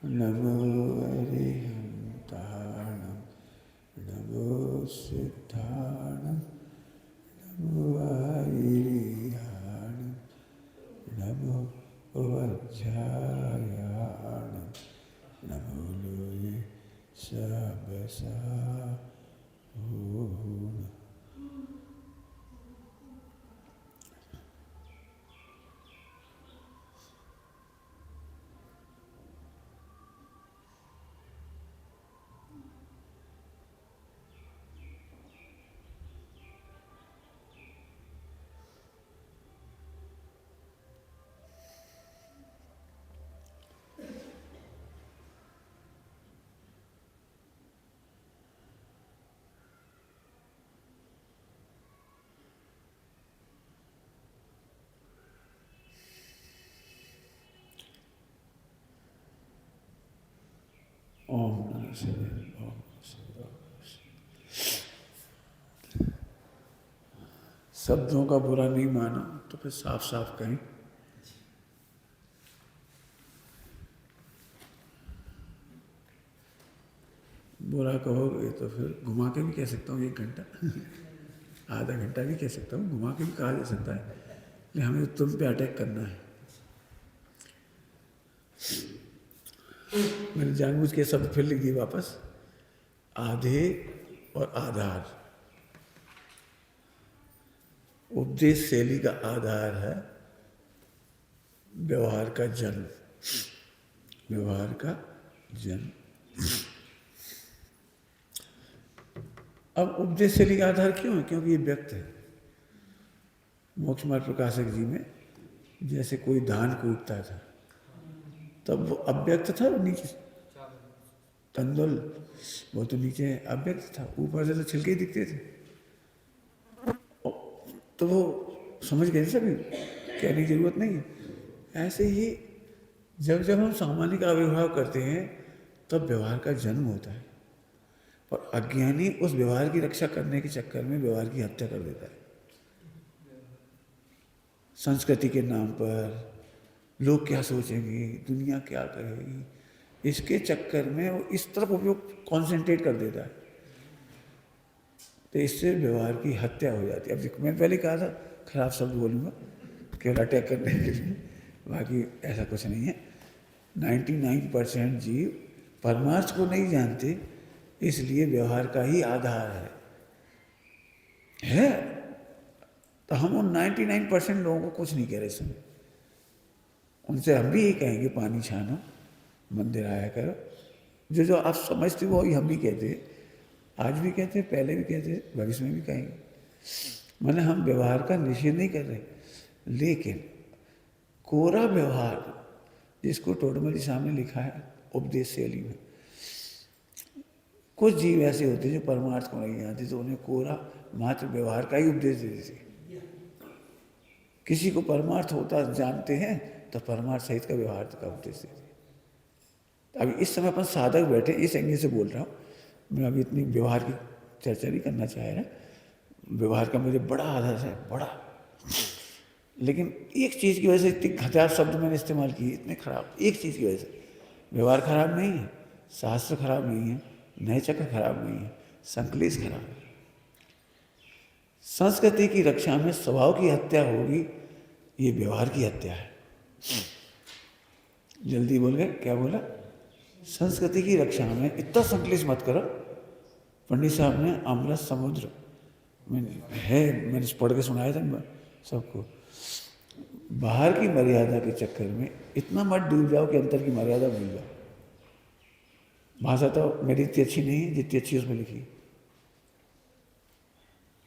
नमो अरिहन्ताणं नमो सिद्धाणं नमो आयिर्याणं नमो वज्रायाणं नमो लोये सबसा ओम। ओम नमः शिवाय, ओम नमः शिवाय, ओम नमः शिवाय। शब्दों का बुरा नहीं मानो तो फिर साफ साफ कहें। बुरा कहोगे तो फिर घुमा के भी कह सकता हूँ 1 घंटा आधा घंटा भी कह सकता हूँ, घुमा के भी कहा जा सकता है, लेकिन हमें तो तुम पे अटैक करना है। मैंने जानबूझ के शब्द फिर लिख दिए वापस। आधे और आधार। उपदेश शैली का आधार है व्यवहार का जन्म। व्यवहार का जन्म। अब उपदेश शैली का आधार क्यों है? क्योंकि ये व्यक्त है। मोक्ष मार्ग प्रकाशक जी में जैसे कोई धान कूटता था तब वो अव्यक्त था, नीचे तंदुल वो तो नीचे अव्यक्त था, ऊपर से तो छिलके ही दिखते थे। तो वो समझ गए सभी, कहने की जरूरत नहीं है। ऐसे ही जब जब हम सामान्य का आविर्भाव करते हैं तब व्यवहार का जन्म होता है, और अज्ञानी उस व्यवहार की रक्षा करने के चक्कर में व्यवहार की हत्या कर देता है। संस्कृति के नाम पर लोग क्या सोचेंगे, दुनिया क्या कहेगी, इसके चक्कर में वो इस तरफ उपयोग कॉन्सेंट्रेट कर देता है, तो इससे व्यवहार की हत्या हो जाती है। अब देखो, मैंने पहले कहा था खराब शब्द बोलूँगा केवल अटैक करने के लिए, बाकी ऐसा कुछ नहीं है। 99% जीव परमार्थ को नहीं जानते, इसलिए व्यवहार का ही आधार है। तो हम उन 99% लोगों को कुछ नहीं कह रहे इसमें। उनसे हम भी यही कहेंगे पानी छानो, मंदिर आया करो। जो जो आप समझते हो वही हम भी कहते हैं, आज भी कहते हैं, पहले भी कहते हैं, भविष्य में भी कहेंगे। माने हम व्यवहार का निषेध नहीं कर रहे, लेकिन कोरा व्यवहार जिसको टोडरमल सामने लिखा है उपदेश शैली में, कुछ जीव ऐसे होते हैं जो परमार्थ को नहीं जानते, तो उन्हें कोरा मात्र व्यवहार का ही उपदेश दे देते। किसी को परमार्थ होता जानते हैं तो परमार्थ सहित का व्यवहार का उपदेश देते। अभी इस समय अपन साधक बैठे, इस एंगल से बोल रहा हूँ मैं, अभी इतनी व्यवहार की चर्चा नहीं करना चाह रहा। व्यवहार का मुझे बड़ा आदर है, बड़ा, लेकिन एक चीज़ की वजह से इतनी घटिया शब्द मैंने इस्तेमाल किए, इतने खराब, एक चीज़ की वजह से। व्यवहार खराब नहीं है, शास्त्र खराब नहीं है, नए चक्र खराब नहीं है, संकलेश खराब है। संस्कृति की रक्षा में स्वभाव की हत्या होगी, ये व्यवहार की हत्या है। जल्दी बोल गए, क्या बोला? संस्कृति की रक्षा में इतना संकलेश मत करो। पंडित साहब ने अमृत समुद्र मैंने पढ़ के सुनाया था सबको। बाहर की मर्यादा के चक्कर में इतना मत डूब जाओ कि अंतर की मर्यादा भूल जाओ। भाषा तो मेरी इतनी अच्छी नहीं है जितनी अच्छी उसमें लिखी।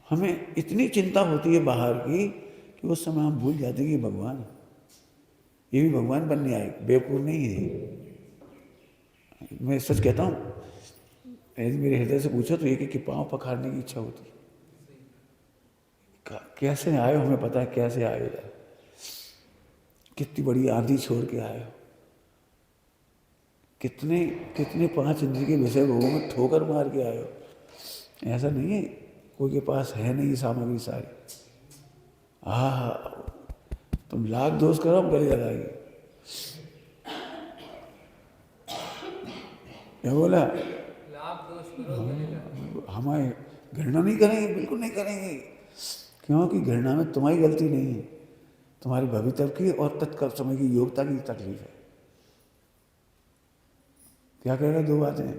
हमें इतनी चिंता होती है बाहर की कि उस समय हम भूल जाते हैं कि भगवान, ये भी भगवान बनने आए, बेवकूफ़ नहीं है। मैं सच कहता हूँ, यदि मेरे हृदय से पूछो तो एक एक के पाँव पखाड़ने की इच्छा होती है। कैसे आए हो, हमें पता है कैसे आए हो यार, कितनी बड़ी आंधी छोड़ के आए हो, कितने कितने 5 इंद्रिय के विषय भोगों में ठोकर मार के आए हो। ऐसा नहीं है कोई के पास है नहीं सामग्री सारी। तुम लाख दोष करो, हम गले लगाएंगे। क्या बोला? लाभ दोष करो हमारे घृणा नहीं करेंगे, बिल्कुल नहीं करेंगे, क्योंकि घृणा में तुम्हारी गलती नहीं है, तुम्हारे भविष्य की और तत्काल समय की योग्यता की तकलीफ है। क्या कहेगा? दो बातें हैं,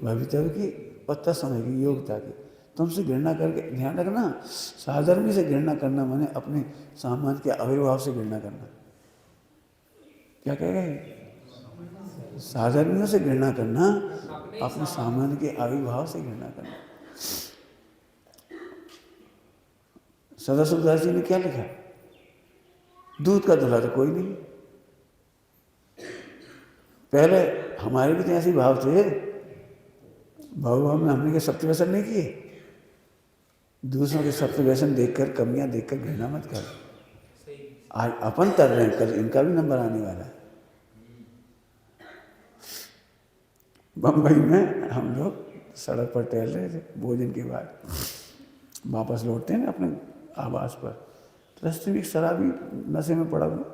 भविष्य की और तत्समय की योग्यता की। तुमसे घृणा करके, ध्यान रखना, साधर्मी से घृणा करना माने अपने सामान के आविर्भाव से घृणा करना। क्या कहेगा? साधर्मियों से घृणा करना, अपने सामान के आविर्भाव से घृणा करना। सदाशिवदास जी ने क्या लिखा? दूध का धुला तो कोई नहीं। पहले हमारे भी तो ऐसे भाव थे, भाव में हमने के सत्य व्यसन नहीं किए। दूसरों के सत्य व्यसन देखकर, कमियां देखकर घृणा मत कर। आज अपन कर रहे हैं, कल इनका भी नंबर आने वाला है। बम्बई में हम लोग सड़क पर टहल रहे थे, भोजन के बाद वापस लौटते हैं ना अपने आवास पर, तो रास्ते में एक शराबी नशे में पड़ा हुआ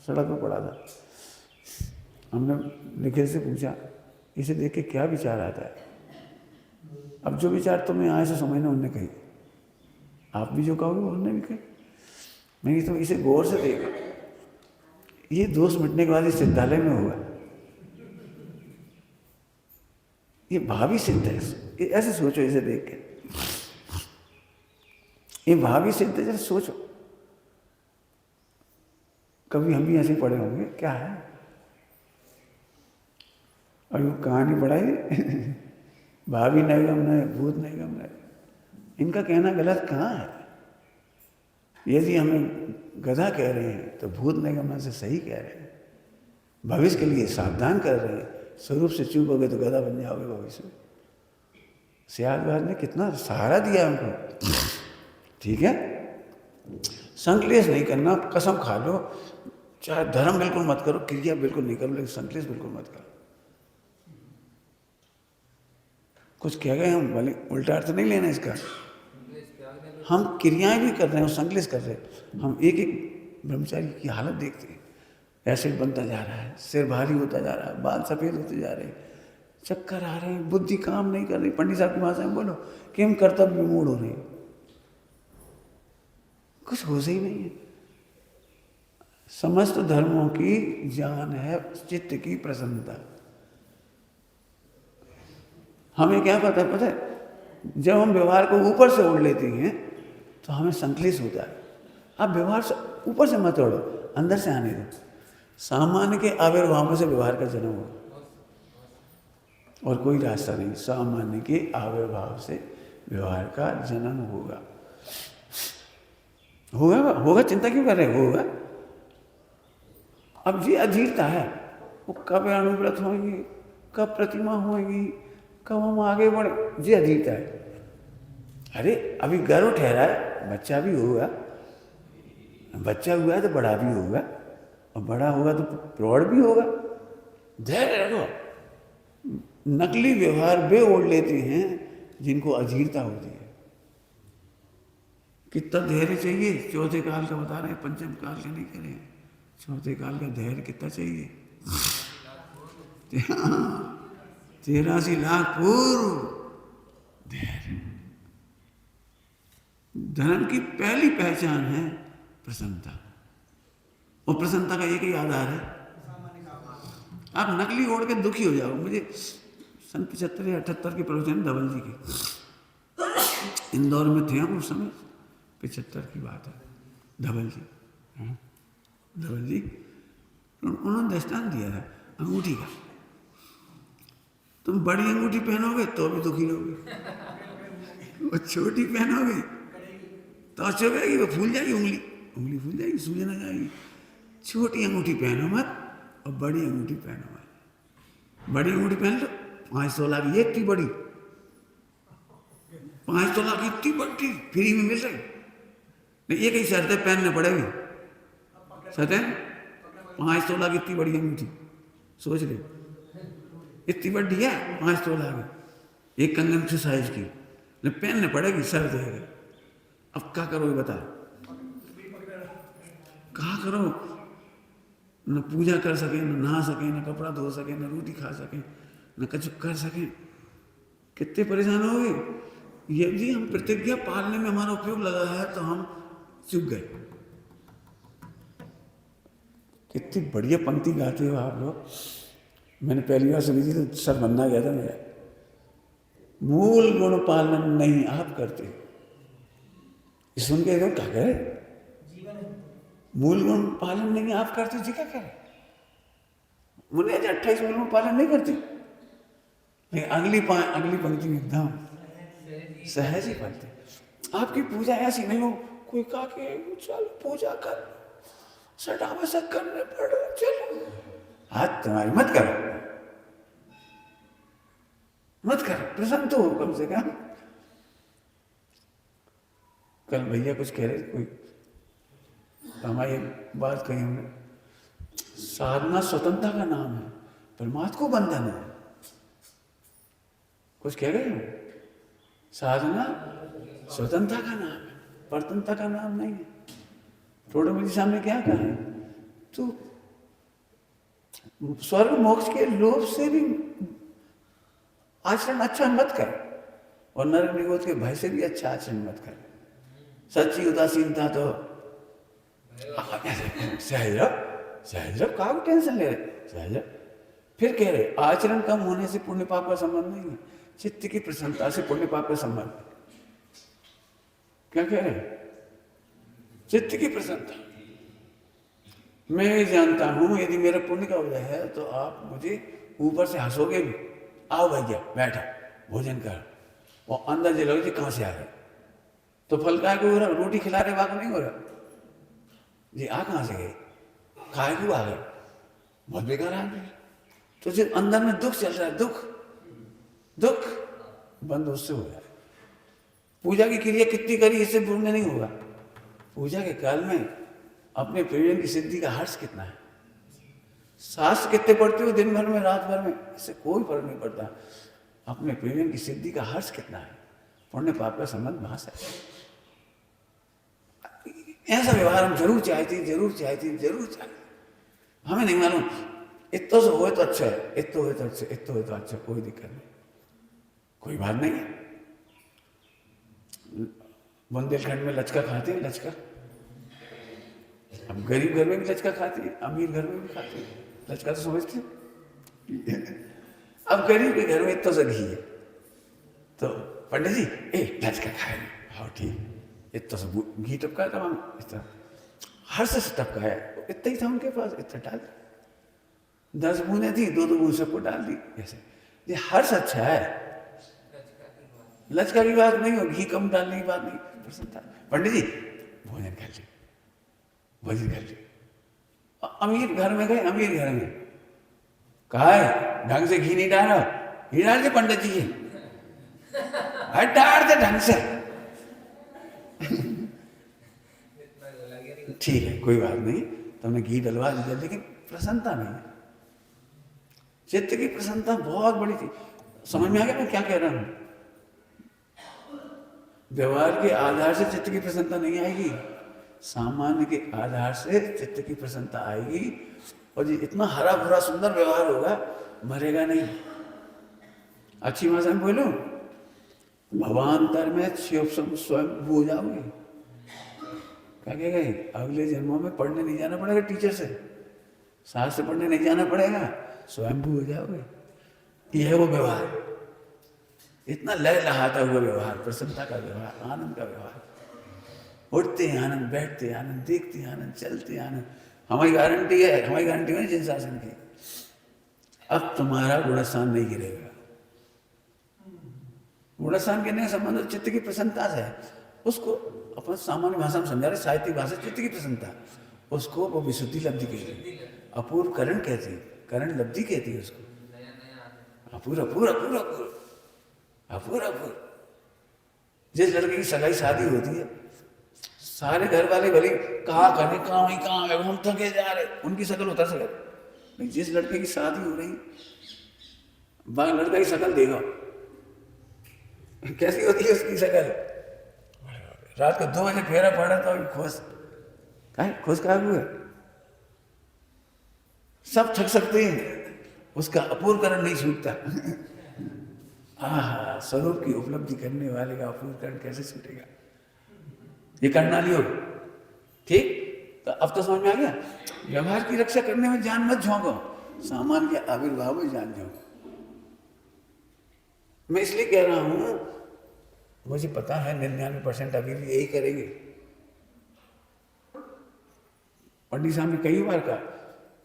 सड़क पर पड़ा था। हमने निखिल से पूछा, इसे देख के क्या विचार आता है? अब जो विचार तुम्हें आए से समझना, उनने कही, आप भी जो कहोगे वो उन्होंने भी कही। मैं तुम इसे गौर से देखो, ये दोष मिटने के बाद इस सिद्धालय में होगा, ये भावी सिद्ध है। ऐसे सोचो, इसे देख के ये भावी सिद्ध है, जैसे सोचो। कभी हम भी ऐसे पढ़े होंगे, क्या है और वो कहानी पढ़ाई भावी नैगम नय, भूत नैगम नय। इनका कहना गलत कहाँ है? यदि हमें गधा कह रहे हैं तो भूत नैगम से सही कह रहे हैं, भविष्य के लिए सावधान कर रहे हैं। स्वरूप से चूक हो गए तो गधा बन जाओगे भविष्य में। सियालदास ने कितना सहारा दिया उनको। ठीक है, संकलेश नहीं करना, कसम खा लो, चाहे धर्म बिल्कुल मत करो, क्रिया बिल्कुल नहीं करो, लेकिन संकलेश बिल्कुल मत करो। कुछ कह गए हम, भले उल्टा अर्थ नहीं लेना इसका। हम क्रियाएं भी कर रहे हैं और संकलेश कर रहे हैं। हम एक एक ब्रह्मचारी की हालत देखते हैं, एसिड बनता जा रहा है, सिर भारी होता जा रहा है, बाल सफेद होते जा रहे हैं, चक्कर आ रहे हैं, बुद्धि काम नहीं कर रही। पंडित साहब की भाषा में बोलो कि हम कर्तव्य विमूढ़ हो रहे हैं, कुछ होश ही नहीं है। समस्त धर्मों की जान है चित्त की प्रसन्नता। हमें क्या पता है, जब हम व्यवहार को ऊपर से ओढ़ लेते हैं तो हमें संकलेश होता है। आप व्यवहार से ऊपर से मत ओढ़ो, अंदर से आने दो। सामान्य के आविर्भाव से व्यवहार का जन्म होगा और कोई रास्ता नहीं। सामान्य के आविर्भाव से व्यवहार का जन्म होगा। होगा होगा, चिंता क्यों कर रहे? होगा। अब ये अधीरता है, वो कब अनुव्रत होंगी, कब प्रतिमा होगी, कब हम आगे बढ़े, ये अधीरता है। अरे अभी गर्व ठहरा है, बच्चा भी होगा, बच्चा हुआ है तो बड़ा भी होगा, और बड़ा होगा तो प्रौढ़ भी होगा। धैर्य रखो। नकली व्यवहार वे ओढ़ लेते हैं जिनको अधीरता होती है। कितना धैर्य चाहिए? चौथे काल का बता रहे हैं, पंचम काल का नहीं करें। चौथे काल का धैर्य कितना चाहिए? 83 लाख पूर्व धैर्य। धर्म की पहली पहचान है प्रसन्नता, और प्रसन्नता का एक ही आधार है, आप नकली ओढ़ के दुखी हो जाओ। मुझे सन 75 या 78 के प्रवचन धवल जी के, इंदौर में थे हम उस समय, 75 की बात है। धवल जी, धवल जी उन्होंने दृष्टांत दिया था अंगूठी का। तुम बड़ी अंगूठी पहनोगे तो भी दुखी रहोगे, और छोटी पहनोगे तो चुभेगी, वो फूल जाएगी, उंगली फूल जाएगी, सूजन आ जाएगी। छोटी अंगूठी पहनो मत और बड़ी अंगूठी पहनो मत। बड़ी अंगूठी पहन लो, 5 तोला की, ये इतनी बड़ी 5 तोला की, इतनी बड़ी फ्री में मिल रही। नहीं, ये कहीं शर्तें पहनने पड़ेगी, शर्तें। 5 तोला की इतनी बड़ी अंगूठी, सोच ले, इतनी बड़ी है 5 तोला की, एक कंगन से साइज की, पहनने पड़ेगी, शर्त है। अब क्या करोगे बता, कहाँ करो? न पूजा कर सके, न नहा सके, न कपड़ा धो सके, न रोटी खा सके, न कुछ कर सके, कितने परेशान हो गए। यदि हम प्रतिज्ञा पालने में हमारा उपयोग लगा है तो हम चुप गए। कितनी बढ़िया पंक्ति गाते हो आप लोग। मैंने पहली बार सुनी थी तो सर बनना गया था मेरा। मूल गुण पालन नहीं आप करते। सुन के क्या करे, मूल गुण पालन नहीं आप करते जी, क्या करे। बोले 28 मूल गुण पालन नहीं करते, लेकिन अगली पंक्ति में एकदम सहज ही पढ़ते। आपकी पूजा ऐसी नहीं हो कोई कहा कि चलो पूजा कर, सटावसक करने पड़ो, चलो हाथ तुम्हारी मत करो, मत करो, प्रसन्न तो हो कम से कम। कल भैया कुछ कह रहे, कोई हमारी बात कही हमने, साधना स्वतंत्रता का नाम है, परमात्मा को बंधन है। कुछ कह रहे हो, साधना स्वतंत्रता का नाम है, परतंत्रता का नाम नहीं है। थोड़े मुझे सामने क्या कहा है, तो स्वर्ग मोक्ष के लोभ से भी आचरण अच्छा मत कर, और नरक निगोद के भय से भी अच्छा आचरण मत कर। सच्ची उदासीनता तो सहज रहो, कहाँ को टेंशन ले रहे, सहज रहो। फिर कह रहे आचरण कम होने से पुण्य पाप का संबंध नहीं है, चित्त की प्रसन्नता से पुण्य पाप का संबंध है। क्या कह रहे, चित्त की प्रसन्नता। मैं ये जानता हूं यदि मेरा पुण्य का उदय है तो आप मुझे ऊपर से हंसोगे भी, आओ भैया बैठो भोजन कर, और अंदर जलोगे जी कहां से आ गए, तो फल काय को हो रहा, रोटी खिला रहे वाक नहीं हो रहा जी, आ कहां से गए, खाए क्यों आ गए, बहुत बेकार आदमी। तो जो अंदर में दुख चल रहा है, दुख बंद उससे हो जाए। पूजा की क्रिया कितनी करी इससे पुण्य नहीं होगा। पूजा के काल में अपने प्रियजन की सिद्धि का हर्ष कितना है, शास्त्र कितने पढ़ते हो दिन भर में रात भर में, इससे कोई फर्क नहीं पड़ता। अपने प्रियजन की सिद्धि का हर्ष कितना है, पुण्य पाप का संबंध वहां से। ऐसा व्यवहार हम जरूर चाहते, हमें नहीं मालूम, इतना से हो तो अच्छा है, इतना हो तो अच्छा, कोई दिक्कत नहीं, कोई बात नहीं है। बुंदेलखंड में लचका खाते हैं, लचका। अब गरीब घर में भी लचका खाते हैं, अमीर घर में भी खाते हैं, लचका तो समझते हैं। अब गरीब के घर में इतना सा घी है तो पंडित जी लचका खाए, हाँ ठीक, इतना सा घी टपका था, इतना हर से टपका है, इतना ही था उनके पास, इतना डाल 10 बूंदें थी, 2 बूंद सबको डाल दी। ऐसे ये हर्ष अच्छा है, लचका की बात नहीं हो, घी कम डालने की बात नहीं, प्रसन्नता। पंडित जी भोजन कर ली, अमीर घर में गए, अमीर घर में कहा है ढंग से घी नहीं डाला, घी डाल दे पंडित जी, डाल दे ढंग से। ठीक है कोई बात नहीं, तुमने घी डलवा दिया, लेकिन प्रसन्नता नहीं है। चित्त की प्रसन्नता बहुत बड़ी थी। समझ में आ गया मैं क्या कह रहा हूं। व्यवहार के आधार से चित्त की प्रसन्नता नहीं आएगी, सामान्य के आधार से चित्त की प्रसन्नता आएगी। और ये इतना हरा भरा सुंदर व्यवहार होगा, मरेगा नहीं। अच्छी भाषा में बोलो, भवांतर में स्वयं हो जाओगे। क्या कह गए, अगले जन्मों में पढ़ने नहीं जाना पड़ेगा टीचर से, सास से पढ़ने नहीं जाना पड़ेगा, स्वयं हो जाओगे। यह है वो व्यवहार, इतना लय लहाता हुआ व्यवहार, प्रसन्नता का व्यवहार, आनंद का व्यवहार। उठते आनंद, बैठते आनंद, देखते आनंद, चलते आनंद। हमारी गारंटी है, हमारी गारंटी है जिन शासन की, अब तुम्हारा गुणस्थान नहीं गिरेगा। गुणस्थान गिरने का संबंध चित्त की प्रसन्नता से है। उसको अपन सामान्य भाषा में समझा रहे, साहित्यिक भाषा चित्त की प्रसन्नता, उसको वो विशुद्धि लब्धि कहती है, अपूर्व करण कहती है, करण लब्धि कहती है उसको। अपूर्व जिस लड़के की सगाई शादी होती है, सारे घर वाले भले कहाँ करें, कहाँ है, हम थके जा रहे, उनकी शक्ल उतर सके। लेकिन जिस लड़के की शादी हो रही, लड़का की शक्ल देखो कैसी होती है उसकी शक्ल। रात को 2 बजे फेरा पड़ा तो खुश, खुश कहाँ हुए, सब थक सकते हैं, उसका अपूर्वकरण नहीं छूटता। स्वरूप की उपलब्धि करने वाले का अपूर्वकरण कैसे छूटेगा? ये कर्णाली योग, ठीक। तो अब तो समझ में आ गया, व्यवहार की रक्षा करने में जान मत झोंको, सामान के आविर्भाव में जान झोंको। मैं इसलिए कह रहा हूं, मुझे पता है 99% अभी भी यही करेंगे। पंडित साहब ने कई बार कहा,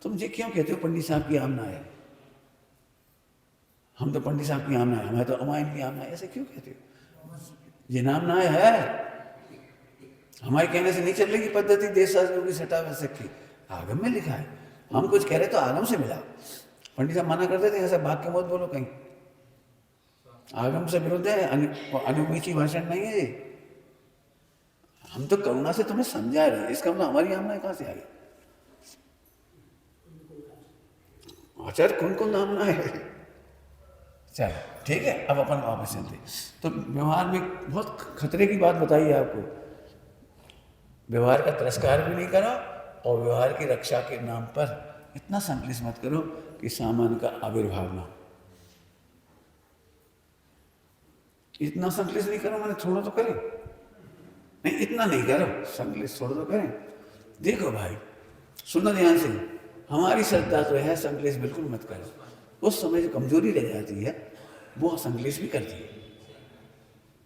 तुम ये क्यों कहते हो पंडित साहब की आमना है? हम तो पंडित साहब की आमना है, हमें तो अमायन की आमना है, ऐसे क्यों कहते हो? ये नाम ना है, हमारे कहने से नहीं चल रही पद्धति देश शास्त्रों की सटा की, आगम में लिखा है। हम कुछ कह रहे तो आगम से मिला। पंडित साहब मना करते थे ऐसा भाग के मत बोलो कहीं, आगम से विरुद्ध है, अनुमीची भाषण नहीं है। हम तो करुणा से तुम्हें समझा रहे हैं, इसका मतलब हमारी आमना कहां से आ गई? आचार्य कौन कौन आमना है? चलो ठीक है, अब अपन वापस चलते। तो व्यवहार में बहुत खतरे की बात बताई है आपको, व्यवहार का तिरस्कार भी नहीं करो और व्यवहार की रक्षा के नाम पर इतना संकलित मत करो कि सामान का आविर्भाव ना हो। इतना संकलित नहीं करो, मैंने थोड़ा तो करें, नहीं इतना नहीं करो, संकलित थोड़ा तो करें। देखो भाई, सुनो ध्यान से, हमारी श्रद्धा तो है संकलित बिल्कुल मत करो। उस समय जो कमजोरी रह जाती है वो संकलित भी करती है।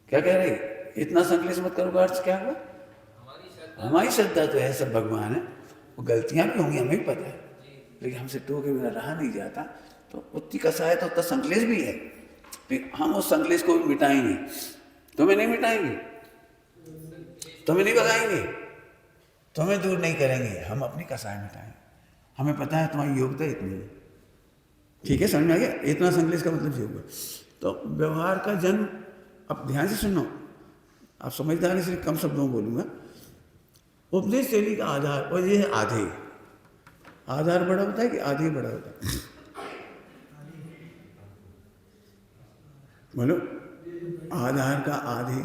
क्या कह रहे? इतना संकलित मत करो का अर्थ क्या हुआ? हमारी श्रद्धा तो है सब भगवान है, वो गलतियां भी होंगी हमें भी पता है, लेकिन हमसे टोके बिना रहा नहीं जाता, तो उतनी कसाय तो उतना संकलेश भी है। फिर हम उस संकलेश को भी मिटाएंगे, तुम्हें नहीं मिटाएंगे, तुम्हें नहीं भगाएंगे, तुम्हें दूर नहीं करेंगे, हम अपनी कसाय मिटाएंगे। हमें पता है तुम्हारी योग्यता इतनी है, ठीक है, समझ में आ गया? इतना संकलेश का मतलब ये हुआ। तो व्यवहार का जन्म, अब ध्यान से सुनो, आप समझदारी से कम शब्दों में बोलूंगा। उपदेश शैली का आधार, और ये है आधे, आधार बड़ा होता है कि आधे बड़ा होता है? बोलो, आधार का आधे,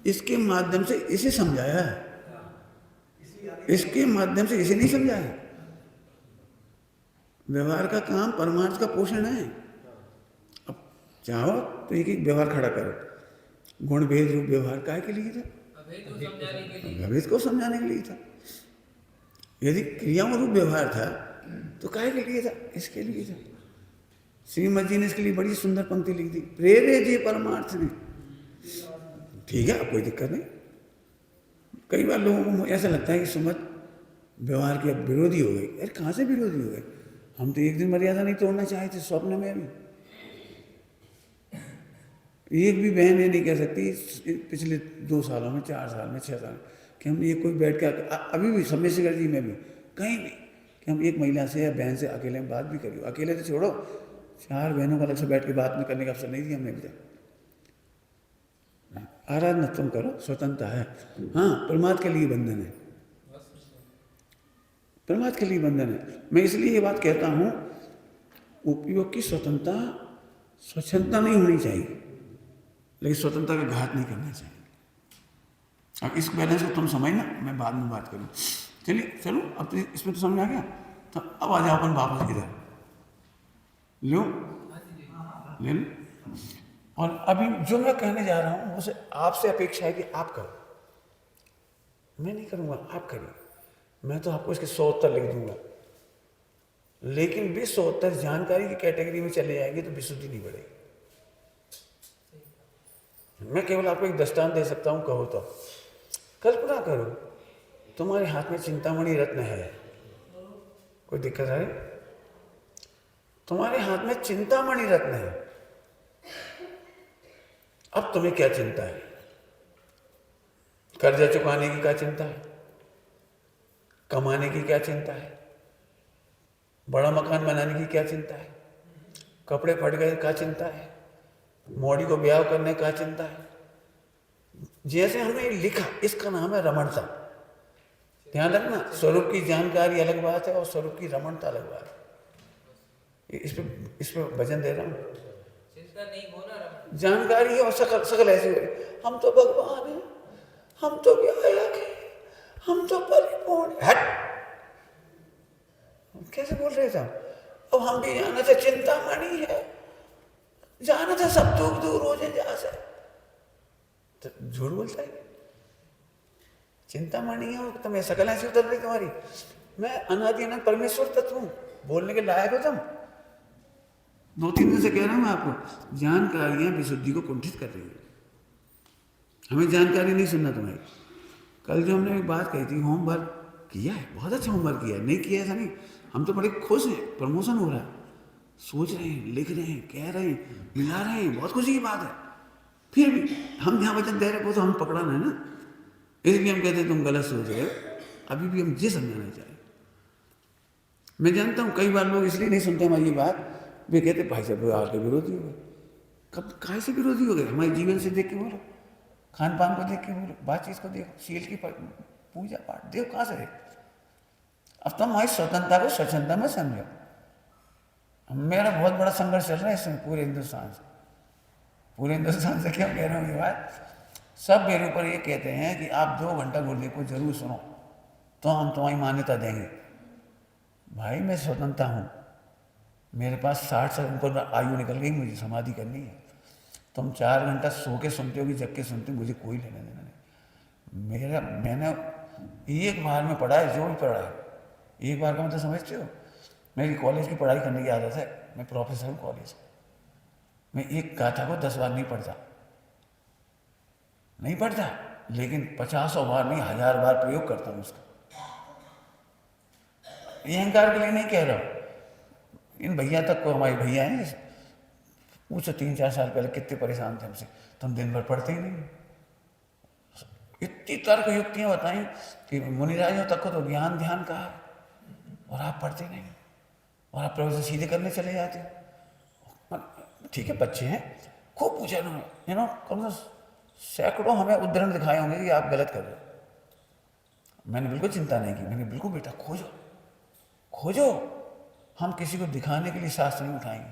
इसके माध्यम से इसे समझाया है, इसके माध्यम से इसे नहीं समझाया। व्यवहार का काम परमार्थ का पोषण है। अब चाहो तो एक एक व्यवहार खड़ा करो, गुण भेद रूप व्यवहार काहे के लिए था? अभेद को समझाने के लिए था। यदि क्रियाओं रूप व्यवहार था तो काहे के लिए था? इसके लिए था। श्रीमद जी ने इसके लिए बड़ी सुंदर पंक्ति लिख दी, प्रेरे जे परमार्थ ने। ठीक है, अब कोई दिक्कत नहीं। कई बार लोगों को ऐसा लगता है कि सुमत व्यवहार के विरोधी हो गई। अरे कहाँ से विरोधी हो गए? हम तो एक दिन मर्यादा नहीं तोड़ना चाहे थे, स्वप्न में भी एक भी बहन ये नहीं कह सकती पिछले 2 सालों में, 4 साल में, 6 साल में कि हम ये कोई बैठ के, अभी भी सम्मेशकर जी में भी कहीं भी, कि हम एक महिला से या बहन से अकेले में बात भी करिए। अकेले तो छोड़ो, 4 बहनों का अलग से बैठ के बात करने का अवसर नहीं दिया हमने अभी तक। आराधना तुम करो, स्वतंत्रता है। हाँ, परमात्मा के लिए बंधन है, परमात्मा के लिए बंधन है। मैं इसलिए ये बात कहता हूँ, उपयोग की स्वतंत्रता, स्वच्छंदता नहीं होनी चाहिए, लेकिन स्वतंत्रता का घात नहीं करना चाहिए। अब इस बैलेंस को तुम समझना, मैं बाद में बात करूँ। चलिए चलो, अब तो इसमें तो समझ आ गया। तो अब आ जाओ अपन वापस इधर, लो ले लो। और अभी जो मैं कहने जा रहा हूँ उसे आपसे अपेक्षा है कि आप करो, मैं नहीं करूँगा, आप करिए। मैं तो आपको इसके 100 उत्तर लिख दूंगा, लेकिन भी 100 उत्तर जानकारी की कैटेगरी में चले जाएंगे तो विशुद्धि नहीं बढ़ेगी। मैं केवल आपको एक दृष्टांत दे सकता हूं, कहो तो कल्पना करो तुम्हारे हाथ में चिंतामणि रत्न है, कोई दिक्कत है? तुम्हारे हाथ में चिंतामणि रत्न है, अब तुम्हें क्या चिंता है? कर्जा चुकाने की क्या चिंता है? कमाने की क्या चिंता है? बड़ा मकान बनाने की क्या चिंता है? कपड़े फट गए क्या चिंता है? मौड़ी को ब्याह करने का चिंता है? जैसे हमने लिखा, इसका नाम है रमणता। ध्यान रखना, स्वरूप की जानकारी अलग बात है और स्वरूप की रमणता अलग बात है। इस पे वजन दे रहा हूं, चिंता नहीं होना रमण। जानकारी है और सकल ऐसे हम तो भगवान है, हम तो व्यापक है, हम तो परिपूर्ण है। कैसे बोल रहे थे? अब हम भी जाना था, चिंतामणि है, जाना था, सब दुख दूर हो जाए जहां से। तो झूठ बोलता है, चिंतामणि है वो, तुम्हें सकल ऐसी उतर रही तुम्हारी। मैं अनादि अनंत परमेश्वर तत्व हूं, बोलने के लायक हो तुम। 2-3 दिन से कह रहा हूं मैं आपको, जानकारियां विशुद्धि को कुंठित कर रही है। हमें जानकारी नहीं सुनना तुम्हारी। कल जो हमने एक बात कही थी, होमवर्क किया है, बहुत अच्छा होमवर्क किया है, नहीं किया ऐसा नहीं, हम तो बड़े खुश हैं, प्रमोशन हो रहा है, सोच रहे हैं, लिख रहे हैं, कह रहे हैं, मिला रहे हैं, बहुत खुशी की बात है। फिर भी हम जहाँ वचन दे रहे हो तो हम पकड़ाना है ना, इसलिए हम कहते हैं तुम गलत सोच रहे हो। अभी भी हम ये समझाना चाहें। मैं जानता हूँ कई बार लोग इसलिए नहीं सुनते हमारी ये बात, वे कहते भाई साहब आपके विरोधी हो गए। कब काहे से विरोधी हो गए? हमारे जीवन से देख के बोलो, खान पान को देख के बोलो, बातचीत को देखो, शील की पूजा पाठ देखो, कहाँ से देखो? अब तुम हमारी स्वतंत्रता को स्वच्छंदता में समझो। मेरा बहुत बड़ा संघर्ष चल रहा है इसमें पूरे हिंदुस्तान से। पूरे हिंदुस्तान से क्यों कह रहा हूँ ये बात? सब मेरे ऊपर ये कहते हैं कि आप 2 घंटा गुरुदेव को जरूर सुनो, तो हम तुम्हारी मान्यता देंगे। भाई मैं स्वतंत्रता हूँ, मेरे पास 60 साल ऊपर आयु निकल गई, मुझे समाधि करनी है। तुम 4 घंटा सो के सुनते हो कि जग के सुनते हो, मुझे कोई लेना देना नहीं। मैंने एक बार में पढ़ा है, जो भी पढ़ा है एक बार का मतलब समझते हो? मेरी कॉलेज की पढ़ाई करने की आदत है, मैं प्रोफेसर हूँ कॉलेज। मैं एक गाथा को 10 बार नहीं पढ़ता, लेकिन 50 बार नहीं, 1000 बार प्रयोग करता हूँ उसका। ये अहंकार के लिए नहीं कह रहा हूँ। इन भैया तक को, हमारे भैया हैं, पूछो 3-4 साल पहले कितने परेशान थे हमसे, तुम दिन भर पढ़ते ही नहीं। इतनी तर्क युक्तियां बताई कि मुनिराजों तक को तो ज्ञान ध्यान कहा, और आप पढ़ते नहीं, और आप प्रवचन सीधे करने चले जाते हो। ठीक है, बच्चे हैं, खूब पूछा उन्होंने, कम से सैकड़ों हमें उदाहरण दिखाए होंगे कि आप गलत कर रहे हो। मैंने बिल्कुल चिंता नहीं की, मैंने बिल्कुल बेटा खोजो, हम किसी को दिखाने के लिए शास्त्र नहीं उठाएंगे,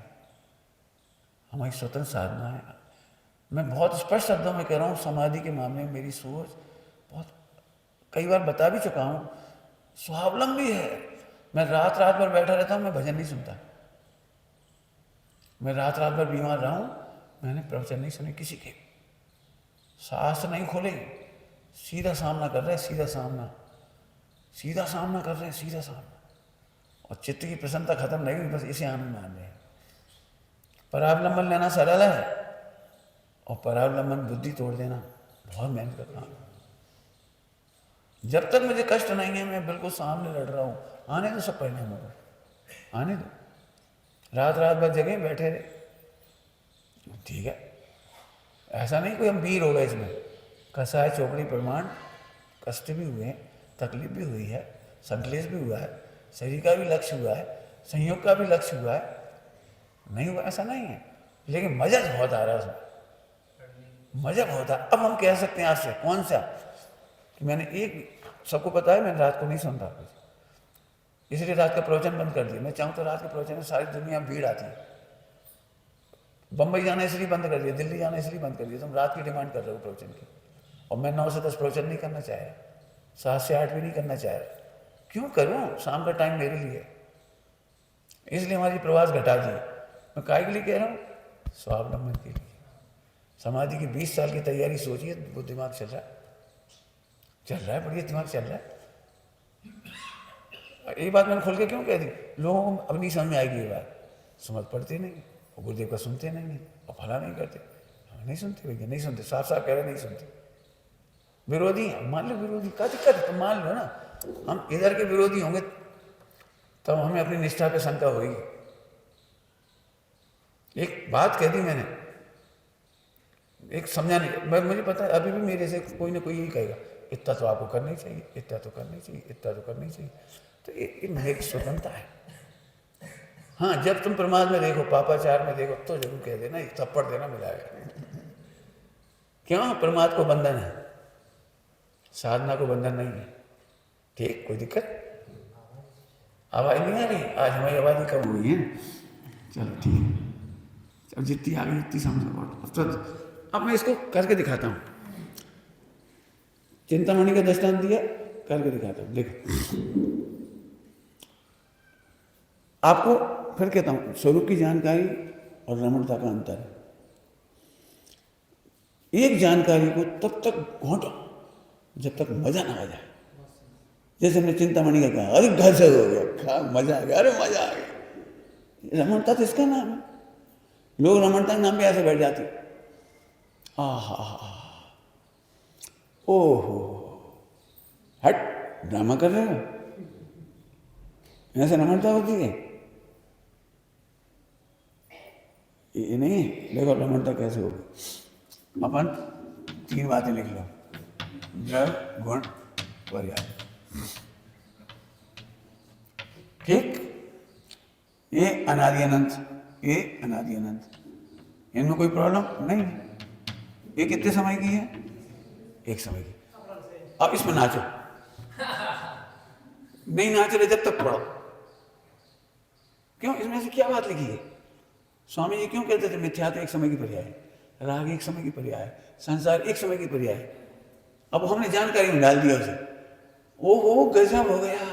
हमारी स्वतंत्र साधना है। मैं बहुत स्पष्ट शब्दों में कह रहा हूँ, समाधि के मामले में मेरी सोच बहुत, कई बार बता भी चुका हूँ, स्वावलंबी है। मैं रात भर बैठा रहता हूँ, मैं भजन नहीं सुनता। मैं रात भर बीमार रहा हूँ, मैंने प्रवचन नहीं सुने किसी के, शास्त्र नहीं खोले, सीधा सामना कर रहे हैं, सीधा सामना कर रहे हैं, सीधा सामना। और चित्त की प्रसन्नता खत्म नहीं हुई, बस इसे आनंद मान रहे हैं। परावलंबन लेना सरल है, और परावलंबन बुद्धि तोड़ देना बहुत मेहनत करना है। जब तक मुझे कष्ट नहीं है, मैं बिल्कुल सामने लड़ रहा हूँ। आने दो सब परिणामों को, आने दो। रात भर जगह बैठे रहे, ठीक है, ऐसा नहीं कोई हम वीर हो गए इसमें। कसाय चौकड़ी प्रमाण, कष्ट भी हुए, तकलीफ भी हुई है, संकलेश भी हुआ है, शरीर का भी लक्ष्य हुआ है, संयोग का भी लक्ष्य हुआ है, नहीं हुआ ऐसा नहीं है, लेकिन मजा बहुत आ रहा है उसमें, मजा बहुत आ। अब हम कह सकते हैं आज से, कौन सा कि मैंने एक, सबको पता है मैं रात को नहीं सुनता कुछ, इसलिए रात का प्रवचन बंद कर दिया। मैं चाहूँ तो रात के प्रवचन में सारी दुनिया भीड़ आती है। बम्बई जाना इसलिए बंद कर दिया, दिल्ली जाना इसलिए बंद कर दिया, तुम रात की डिमांड कर रहे हो प्रवचन की। और मैं 9 से 10 प्रवचन नहीं करना चाह रहा, 7 से 8 भी नहीं करना चाह रहा। क्यों करूँ? शाम का टाइम मेरे लिए, इसलिए हमारी प्रवास घटा दी। मैं काय के लिए कह रहा हूँ? स्वावलंबन के लिए। समाधि की 20 साल की तैयारी सोचिए, वो दिमाग चल रहा है, बढ़िया दिमाग चल रहा है। एक बात मैंने खोल के क्यों कह दी? लोगों को अब नहीं समझ में आएगी ये बात, समझ पड़ती नहीं, और गुरुदेव का सुनते नहीं, और फला नहीं करते, नहीं सुनते भैया, नहीं सुनते, साफ कह रहे नहीं सुनते। विरोधी हैं, मान लो विरोधी, क्या दिक्कत है? तुम मान लो ना, हम इधर के विरोधी होंगे तब हमें अपनी निष्ठा पे शंका होगी। एक बात कह दी मैंने, एक समझाने, मुझे पता है अभी भी मेरे से कोई ना कोई यही कहेगा, इतना तो आपको करना ही चाहिए, इतना तो करना ही चाहिए, इतना तो करना ही चाहिए। तो ये मेरी स्वतंत्रता है। हाँ, जब तुम प्रमाद में देखो, पापाचार में देखो, तो जरूर कह देना, एक थप्पड़ देना मिलाएगा। क्यों? प्रमाद को बंधन है, साधना को बंधन नहीं है। ठीक, कोई दिक्कत? आवाज नहीं आ रही? आज हमारी आवाज ही कम हुई है। चलो ठीक है, अब जितनी आ गई उतनी समझ। अब मैं इसको करके दिखाता हूँ। चिंतामणि का दृष्टांत दिया, करके दिखाता हूँ। देखो, आपको फिर कहता हूँ, स्वरूप की जानकारी और रमणता का अंतर है। एक जानकारी को तब तक घोंटो जब तक मजा ना आ जाए। जैसे हमने चिंतामणि का कहा, अरे गजब हो गया, खा मजा आ गया, अरे मजा आ गया। रमणता तो इसका नाम है। लोग रमणता के नाम पे ऐसे बैठ जाते, आहा, ओहो, हट, ड्रामा कर रहे हो, ऐसे रमणता होती है? ये नहीं। देखो रमणता कैसे होगी। अपन 3 बातें लिख लो, जड़, गुण, पर्याय। ठीक, ये अनादि अनंत, ये अनादि अनंत, इनमें कोई प्रॉब्लम नहीं। ये कितने समय की है? एक समय की। अब इसमें नाचो, नहीं नाच रहे जब तक पढ़ो। क्यों? इसमें से क्या बात लिखी है? स्वामी जी क्यों कहते थे मिथ्यात्व एक समय की पर्याय है, राग एक समय की पर्याय है, संसार एक समय की पर्याय है। अब हमने जानकारी में डाल दिया उसे, ओहो गजब हो गया,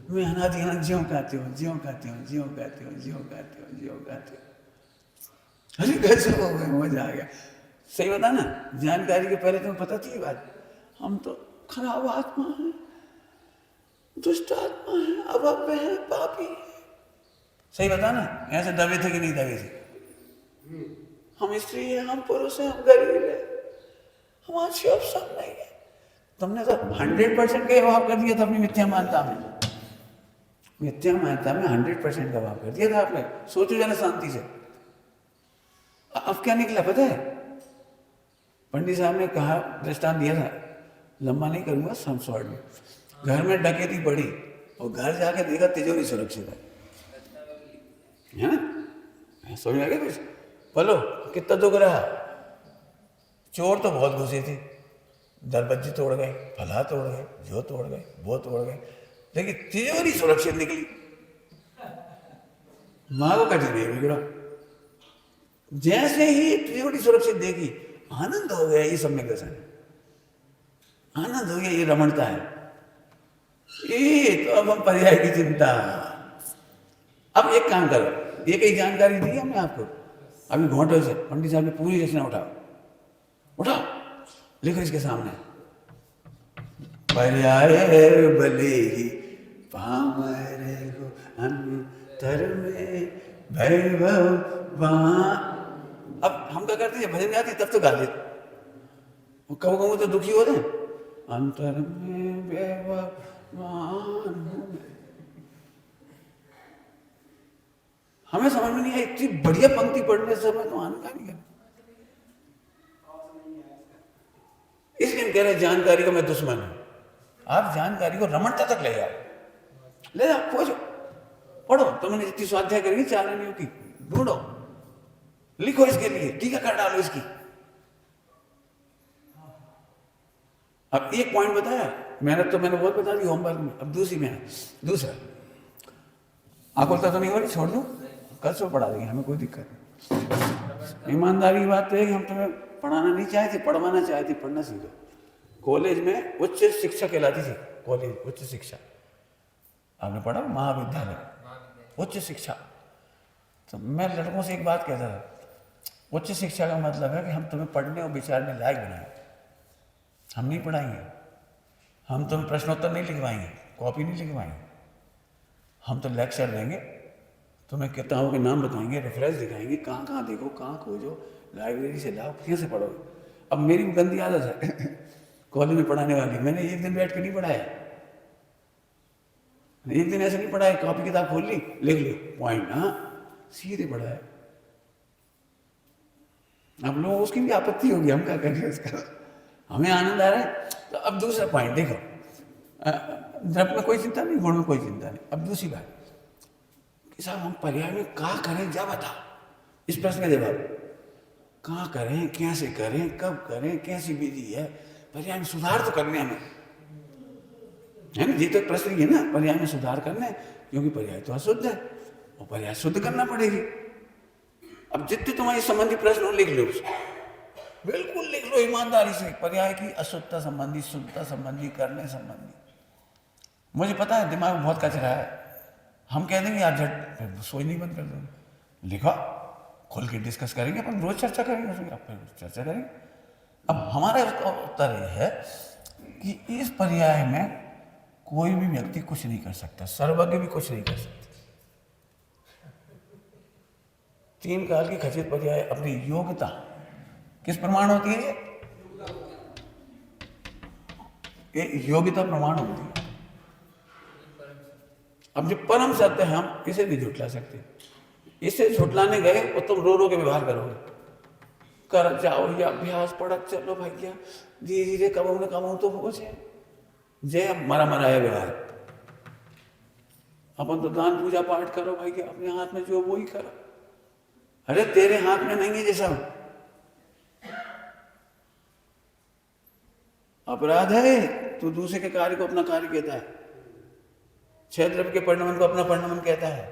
मैं अनादि अनंत ज्यों कहते हो, ज्यों कहते हो, ज्यों कहते हो, ज्यों कहते हो, ज्यों कहते हो, अरे गजब हो गया, मजा आ गया। सही बता ना, जानकारी के पहले तुम्हें पता थी ये बात, हम तो खराब आत्मा है, दुष्ट आत्मा है, अभव्य है, पापी है। सही बता ना, ऐसे दबे थे कि नहीं दबे थे? हम स्त्री है, हम पुरुष है, हम गरीब है, हमारा शोभ सब नहीं है। तुमने तो 100% का अभाव कर दिया था अपनी मिथ्या मानता में। मिथ्या मानता में 100% का अभाव कर दिया था आपने। सोचो जरा शांति से। अब क्या निकला पता है? पंडित साहब ने कहा, दृष्टांत दिया था, लंबा नहीं करूंगा, सम शॉर्ट में। घर में डकैती पड़ी और घर जाके देखा तिजोरी सुरक्षित है ना? समझ आ गया कुछ? बोलो कितना दुख रहा। चोर तो बहुत घुसे थे, दरबज्जे तोड़ गए, फला तोड़ गए, जो तोड़ गए, वो तोड़ गए, लेकिन तिजोरी सुरक्षित निकली। माँ को कभी नहीं बिगड़ा। जैसे ही तिजोरी सुरक्षित देखी, आनंद हो गया। ये सम्यक दर्शन, आनंद हो गया, ये रमणता है। ये तो अब हम पर्याय की चिंता। अब एक काम करो, एक ही जानकारी दी हमने आपको, अभी घोंटो से पंडित साहब ने पूरी रचना उठाओ, उठाओ, लिखो इसके सामने, पर्याय भले ही पामर हो अंतर में वैभव वहां। अब हम क्या करते हैं, भजन गाते तब तो गा देते, कबो कबो तो दुखी होते हैं, अंतर में वैभव हमें समझ में नहीं आई। इतनी बढ़िया पंक्ति पढ़ने से मैं तो आने का नहीं कर। इसलिए कह रहे जानकारी का मैं दुश्मन हूं। आप जानकारी को रमणता तक ले जाओ, ले जाओ, खोजो, पढ़ो। तुमने जितनी स्वाध्याय करेगी चालनियों की, ढूंढो, लिखो इसके लिए, टीका कर डालो इसकी। अब एक पॉइंट बताया मैंने, तो मैंने बहुत बता दी होमवर्क में। अब दूसरी में है, दूसरा आकुलता तो नहीं हो रही, छोड़ दो, कल से पढ़ा देंगे, हमें कोई दिक्कत नहीं। ईमानदारी की बात तो है कि हम तुम्हें पढ़ाना नहीं चाहते, पढ़वाना चाहते, पढ़ना सीखो। कॉलेज में उच्च शिक्षा कहलाती थी, कॉलेज उच्च शिक्षा, आपने पढ़ा? महाविद्यालय, उच्च शिक्षा। तो मैं लड़कों से एक बात कहता था, उच्च शिक्षा का मतलब है कि हम तुम्हें पढ़ने और विचारने लायक बनाएं। हम नहीं पढ़ाएंगे, हम तुम्हें प्रश्नोत्तर नहीं लिखवाएंगे, कॉपी नहीं लिखवाएंगे, हम तो लेक्चर देंगे, तुम्हें किताबों के नाम बताएंगे, रेफरेंस दिखाएंगे, कहाँ कहाँ देखो, कहाँ खोजो, लाइब्रेरी से लाओ, कैसे पढ़ोगे। अब मेरी गंदी आदत है कॉलेज में पढ़ाने वाली, मैंने एक दिन बैठ के नहीं पढ़ाया, एक दिन ऐसे नहीं पढ़ाया, कॉपी किताब खोल ली, लिख ली पॉइंट, हाँ सीधे पढ़ाया। अब लोग उसकी भी आपत्ति होगी, हम क्या करेंगे उसका, हमें आनंद आ रहा है। तो अब दूसरा पॉइंट देखो, द्रव्य में कोई चिंता नहीं, गुण में कोई चिंता नहीं। अब दूसरी बात कि साहब हम पर्याय में क्या करें, जा बता। इस प्रश्न का जवाब, कहाँ करें, कैसे करें, कब करें, कैसी विधि है, पर्याय में सुधार तो करने हमें, है ना? ये तो प्रश्न ही है ना, पर्याय में सुधार करने, क्योंकि पर्याय तो अशुद्ध है और पर्याय शुद्ध करना पड़ेगी। अब जितने तुम्हारे संबंधी प्रश्न हो लिख लो, बिल्कुल लिख लो ईमानदारी से, पर्याय की अशुद्धता संबंधी, शुद्धता संबंधी, करने संबंधी। मुझे पता है दिमाग में बहुत कचरा है, हम कह देंगे यार झट सोच नहीं बंद कर दो, लिखा खोल के डिस्कस करेंगे, अपन रोज चर्चा करेंगे उसमें, आप फिर चर्चा करेंगे। अब हमारा उसका उत्तर ये है कि इस पर्याय में कोई भी व्यक्ति कुछ नहीं कर सकता, सर्वज्ञ भी कुछ नहीं कर सकता। तीन काल की खचित पर्याय अपनी योग्यता किस प्रमाण होती है? ये योग्यता प्रमाण होती है। अब जो परम सत्य है हम इसे नहीं झुठला सकते, इसे झुठलाने गए तो तुम रो रो के व्यवहार करोगे, कर जाओ या अभ्यास पढ़त चलो भैया, धीरे धीरे कमाऊ न कमाऊ तो हो जाए, जय मरा मरा है व्यवहार। अपन तो दान पूजा पाठ करो भैया, अपने हाथ में जो वो ही करो। अरे तेरे हाथ में नहीं है ये सब, अपराध है। तू दूसरे के कार्य को अपना कार्य कहता है, छह द्रव्य के परिणमन को अपना परिणमन कहता है,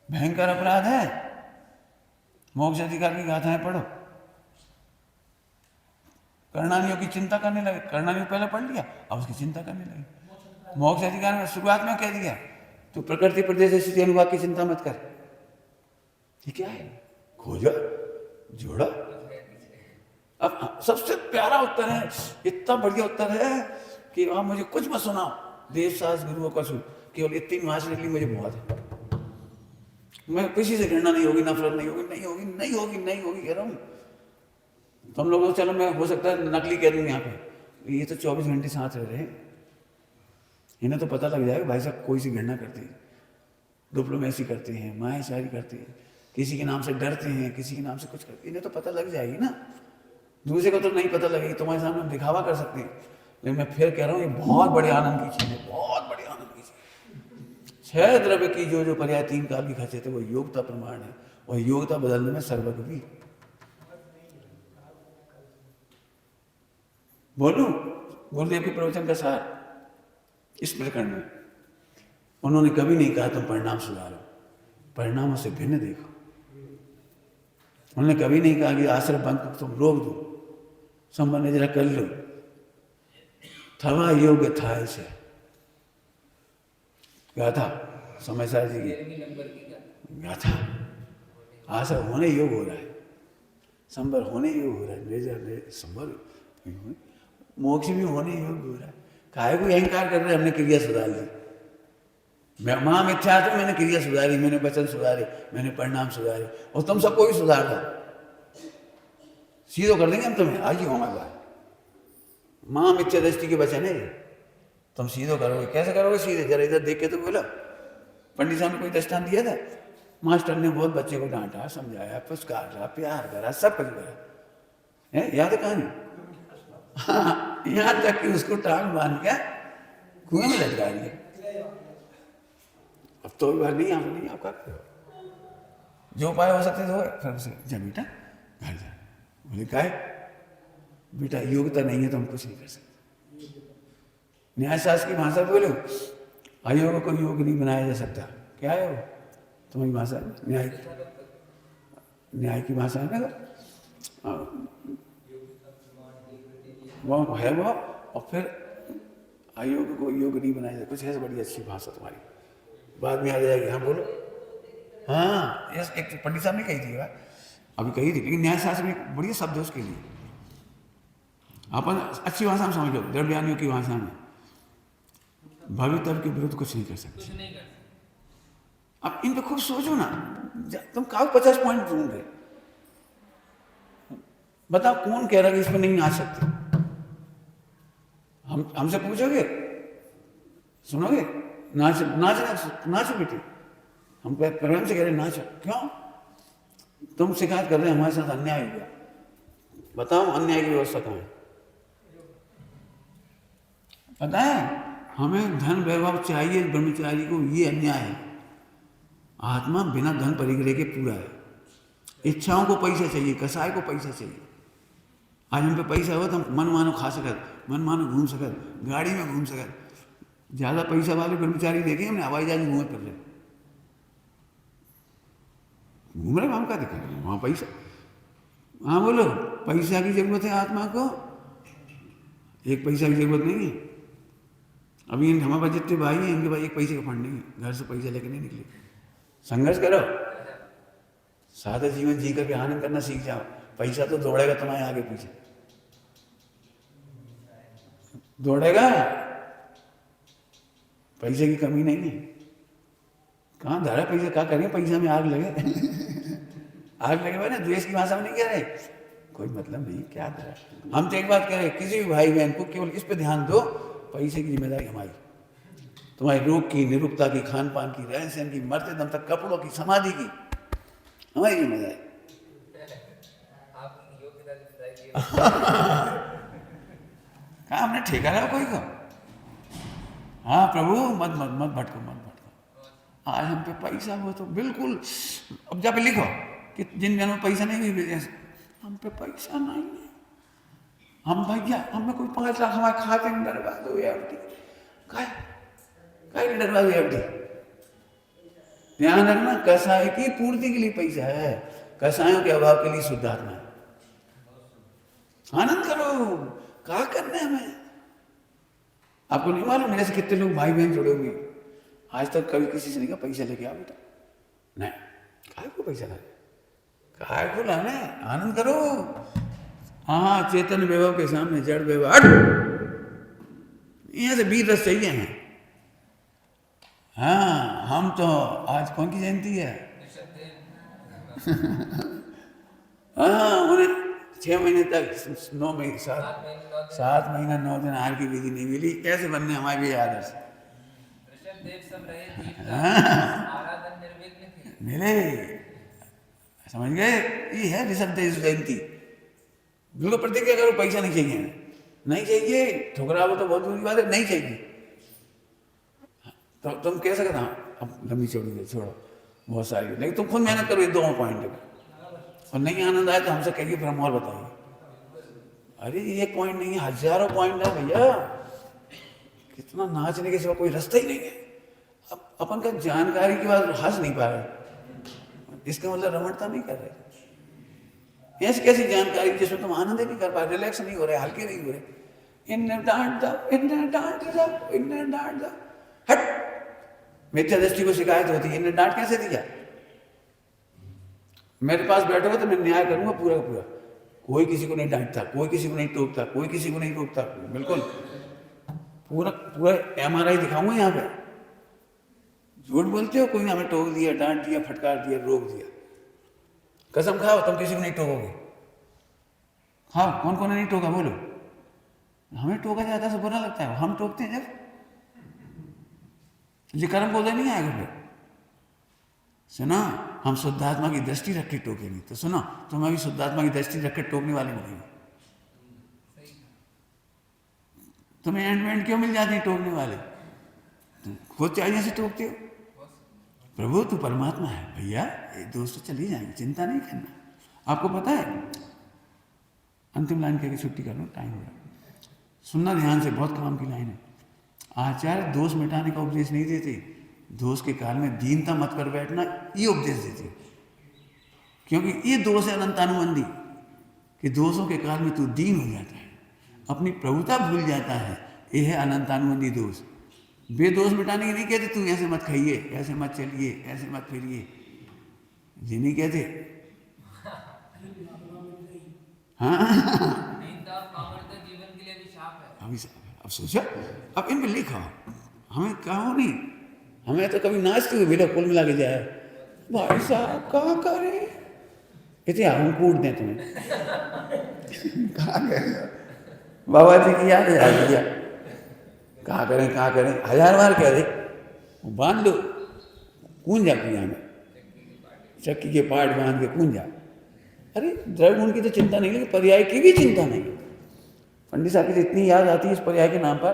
भयंकर अपराध है। मोक्ष अधिकार की गाथाएं पढ़ो, कर्णानियों की चिंता करने लगे, कर्णानियों पहले पढ़ लिया, अब उसकी चिंता करने लगे। मोक्ष अधिकार में शुरुआत में कह दिया तू प्रकृति प्रदेश स्थिति अनुभाग की चिंता मत कर। ये क्या है? खोजा जोड़ा। अब सबसे प्यारा उत्तर है, इतना बढ़िया उत्तर है कि आप मुझे कुछ मत सुनाओ, देव सास गुरुओं का सुन, केवल इतनी मास निकली मुझे बहुत है। मैं किसी से घृणा नहीं होगी, नफरत नहीं होगी, नहीं होगी, नहीं होगी, नहीं होगी कह रहा हूँ। तो हम लोगों चलो मैं हो सकता है नकली कह दूँ यहाँ पे, ये तो 24 घंटे साथ रह रहे हैं, इन्हें तो पता लग जाएगा भाई साहब कोई सी घृणा करते हैं, डिप्लोमेसी करते हैं, मायाचारी करते हैं, किसी के नाम से डरते हैं, किसी के नाम से कुछ करते हैं, इन्हें तो पता लग जाएगी ना। दूसरे को तो नहीं पता लगेगी, तुम्हारे सामने हम दिखावा कर सकते हैं, लेकिन मैं फिर कह रहा हूँ ये बहुत बड़े आनंद की चीज़ है, बहुत बड़े आनंद की चीज़। छह द्रव्य की जो पर्याय तीन काल की खचे थे वो योग्यता प्रमाण है, और योग्यता बदलने में सर्वज्ञ भी। बोलूं गुरुदेव के प्रवचन का सार इस प्रकरण में, उन्होंने कभी नहीं कहा तुम परिणाम सुधारो, परिणामों से भिन्न देखो। उन्होंने कभी नहीं कहा कि आश्रम बंद को तुम रोक दो, संबंध जरा कर लो, थवा योग्य था ऐसे गाथा समय सार जी की गाथा। आश्रम होने योग हो रहा है, संबर होने योग हो रहा है, संबर मोक्ष भी होने योग हो रहा है। काहे को अहंकार कर रहे, हमने क्रिया सुधार ली, मां मिथ्या तो मैंने क्रिया सुधारी, मैंने वचन सुधारे, मैंने परिणाम सुधारे, और तुम सबको भी सुधार दो, सीधो कर देंगे हम तुम्हें। आज ही होगा बात, मां मिथ्या दृष्टि के वचन है, तुम सीधो करोगे। कैसे करोगे सीधे? जरा इधर देख के तो बोला। पंडित साहब ने कोई दृष्टांत दिया था, मास्टर ने बहुत बच्चे को डांटा, समझाया, पुचकारा, प्यार करा, सब कुछ करा है, याद है कहानी? हाँ, यहाँ तक कि उसको टांग बांध के कुएं में लटका दिया। अब तो बार नहीं, आप नहीं, आपका जो उपाय हो सकते थे हो, फिर उसे जा बेटा घर जा। बोले क्या है बेटा, योग्यता नहीं है तो हम कुछ नहीं कर सकते। न्यायशास्त्र की भाषा बोलो, अयोग को योग नहीं बनाया जा सकता। क्या है वो तुम्हारी भाषा? न्याय की भाषा है ना वो है वो। और फिर अयोग को योग नहीं बनाया जाता, कुछ है बड़ी अच्छी भाषा तुम्हारी, बाद में आ जाएगी। हाँ बोलो। हाँ, यस, एक पंडित साहब ने कही थी बात, अभी कही थी, लेकिन न्यायशास्त्र में बढ़िया शब्द है उसके लिए। अपन अच्छी भाषा में समझ लो, द्रव्यानियों की भाषा में, भवितव्य के विरुद्ध कुछ नहीं कर सकते। अब इन पे खूब सोचो ना, तुम काउ 50 पॉइंट ढूंढ रहे, बताओ कौन कह रहा है कि इस पर नहीं नाच सकते? हमसे पूछोगे, सुनोगे? नाच नाच नाचो बेटी, हम प्रेम से कह रहे नाचो। क्यों? तुम शिकायत कर रहे हैं हमारे साथ अन्याय हो गया, बताओ अन्याय की व्यवस्था कहाँ है? पता है हमें धन वैभव चाहिए, ब्रह्मचारी को ये अन्याय है। आत्मा बिना धन परिग्रह के पूरा है। इच्छाओं को पैसा चाहिए, कसाय को पैसा चाहिए। आज हम पे पैसा हो तो हम मन मानो खा सकत, मन मानो घूम सकत, गाड़ी में घूम सकत। ज़्यादा पैसा वाले ब्रह्मचारी देखे हमने हवाई जहाज में घूमे फिर रहे, घूम रहे, वहाँ का दिखा रहे, वहाँ पैसा। हाँ बोलो, पैसा की जरूरत है आत्मा को, एक पैसा की जरूरत नहीं है। अभी हमारे पास जितने भाई हैं इनके पास एक पैसे का फंड नहीं है, घर से पैसा लेके नहीं निकले। संघर्ष करो, सादा जीवन जी करके आनंद करना सीख जाओ। पैसा तो दौड़ेगा तुम्हारे आगे पीछे, दौड़ेगा, पैसे की कमी नहीं है। कहाँ धारा पैसा, क्या करेंगे पैसा में आग लगे आग लगे ना, द्वेष की भाषा में नहीं कह रहे, कोई मतलब नहीं, क्या धरा। हम तो एक बात कह रहे, किसी भी भाई बहन को केवल इस पे ध्यान दो, पैसे की जिम्मेदारी हमारी, तुम्हारे रोग की, निरुक्ता की, खान पान की, रहन सहन की, मरते दम तक कपड़ों की, समाधि की, हमारी जिम्मेदारी। कहा हमने ठेका रहा कोई को? हाँ प्रभु, मत मत मत भटको, मत भटको। आज हम पे पैसा हो तो बिल्कुल, अब जब लिखो कि जिन जनों में पैसा नहीं भी, हम पे पैसा नहीं है, हम भैया हमें कोई 5 लाख हमारे खाते में डरवा दो एफडी, काय डरवा दो एफडी। ध्यान रखना, कसाय की पूर्ति के लिए पैसा है, कसायों के अभाव के लिए शुद्धात्मा है। आनंद करो, क्या करना है हमें? आपको नहीं मालूम मेरे से कितने लोग भाई बहन जुड़े हुए, आज तक कभी किसी से नहीं कहा पैसा लेके आओ बेटा, नहीं, काय को पैसा लाए, काय को लाना है? आनंद करो। हाँ, चेतन वैभव के सामने जड़ वैभव, हट, यहाँ से 20 रस चाहिए हैं। हाँ, हम तो आज कौन की जयंती है? हाँ, उन्हें 6 महीने तक 9 महीने 7 महीना 9 दिन आहार की विधि नहीं मिली, कैसे बनने हमारे भी आदर्श? मिले, समझ गए? ये है ऋषभ देव जयंती। बिल्कुल प्रतिज्ञा करो, पैसा नहीं चाहिए, नहीं चाहिए, ठुकराओ तो बहुत बुरी बात है, नहीं चाहिए। तो तुम कह सकते हो अब लंबी चौड़ी छोड़ो, बहुत सारी, लेकिन तुम खुद मेहनत करो ये 2 पॉइंट पे, और नहीं आनंद आए तो हमसे कहिए, फिर हम और बताएंगे। अरे ये 1 पॉइंट नहीं है, हजारों पॉइंट है भैया, कितना नाचने के सिवा कोई रास्ता ही नहीं है। अब अपन का जानकारी के बाद हंस नहीं पा रहे, इसका मतलब रमणता नहीं कर रहे। ऐसी कैसी जानकारी जिसमें तुम आनंद ही नहीं कर पा रहे, रिलैक्स नहीं हो रहे, हल्के नहीं हो रहे, इन्हें डांट दो, इन्हें डांट दो, इन्हें डांट दो, हट। मिथ्या दृष्टि को शिकायत होती है, इन्हें डांट कैसे दिया? मेरे पास बैठोगे तो मैं न्याय करूंगा पूरा का पूरा, कोई किसी को नहीं डांटता, कोई किसी को नहीं टोकता, कोई किसी को नहीं रोकता, बिल्कुल पूरा पूरा MRI दिखाऊंगा यहाँ पे। झूठ बोलते हो, कोई ने हमें टोक दिया, डांट दिया, फटकार दिया, रोक दिया, कसम खाओ तुम किसी को नहीं टोकोगे। खाओ, कौन कौन ने नहीं टोका बोलो? हमें टोका जाता है, बुरा लगता है, हम टोकते हैं जब ये कर्म बोलते नहीं आएगा। फिर सुना, हम शुद्धात्मा की दृष्टि रख के टोकेंगे, तो सुनो तुम अभी शुद्धात्मा की दृष्टि रख के टोकने वाले बनेंगे। तुम्हें एंड क्यों मिल जाते हैं टोकने वाले? तुम खुद चाहिए से टोकते हो। प्रभु तू परमात्मा है भैया, ये दोस्त तो चली जाएंगे, चिंता नहीं करना। आपको पता है, अंतिम लाइन कह के छुट्टी कर लो, टाइम हो रहा। सुनना ध्यान से, बहुत काम की लाइन है। आचार्य दोष मिटाने का उपदेश नहीं देते, दोष के काल में दीनता मत कर बैठना, ये उपदेश देते। क्योंकि ये दोष है अनंतानुबंधी, कि दोषों के काल में तू दीन हो जाता है, अपनी प्रभुता भूल जाता है, ये है अनंतानुबंधी दोष। वे दोष मिटाने की नहीं कहते तू ऐसे मत खाइए, ऐसे मत चलिए, ऐसे मत फिरिए, ये नहीं कहते। हाँ अब सोचो, अब इन पे लिखो, हमें कहो नहीं, हमें तो कभी नाचते हुए बेटा कुल मिला के जाए, भाई साहब कहाँ करे इतने हम कूट दें तुम्हें कहाँ करें? बाबा जी की याद है भैया, कहाँ करें 1000 बार कह दे, बांध लो, कून जा कुएं में, चक्की के पार्ट बांध के कून जा। अरे द्रव्य गुण की तो चिंता नहीं, लेकिन पर्याय की भी चिंता नहीं। पंडित साहब की तो इतनी याद आती है इस पर्याय के नाम पर,